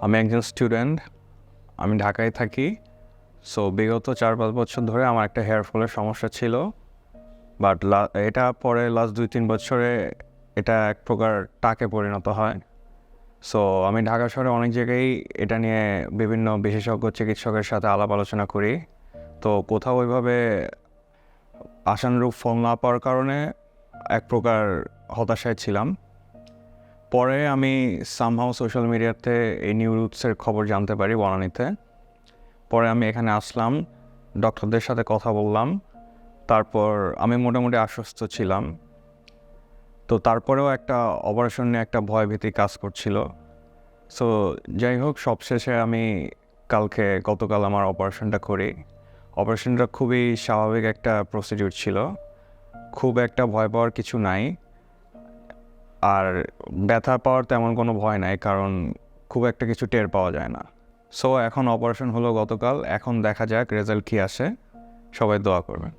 আমি একজন স্টুডেন্ট, আমি ঢাকায় থাকি। সো বিগত 4-5 বছর ধরে আমার একটা হেয়ার ফলের সমস্যা ছিল, বাট এটা পরে লাস্ট 2-3 বছরে এটা এক প্রকার টাকে পরিণত হয়। সো আমি ঢাকা শহরে অনেক জায়গায় এটা নিয়ে বিভিন্ন বিশেষজ্ঞ চিকিৎসকের সাথে আলাপ আলোচনা করি। তো কোথাও ওইভাবে আশানুরূপ ফল না পাওয়ার কারণে এক প্রকার হতাশায় ছিলাম। পরে আমি সামহাও সোশ্যাল মিডিয়াতে এই নিউ রুটসের খবর জানতে পারি বনানীতে। পরে আমি এখানে আসলাম, ডক্টরদের সাথে কথা বললাম, তারপর আমি মোটামুটি আশ্বস্ত ছিলাম। তো তারপরেও একটা অপারেশন নিয়ে একটা ভয়ভীতি কাজ করছিল। সো যাই হোক, সবশেষে আমি গতকাল আমার অপারেশনটা করি। অপারেশনটা খুবই স্বাভাবিক একটা প্রসিডিউর ছিল, খুব একটা ভয় পাওয়ার কিছু নাই। আর ব্যথা পাওয়ার তেমন কোনো ভয় নাই, কারণ খুব একটা কিছু টের পাওয়া যায় না। সো এখন অপারেশন হলো গতকাল, এখন দেখা যাক রেজাল্ট কী আসে। সবাই দোয়া করবেন।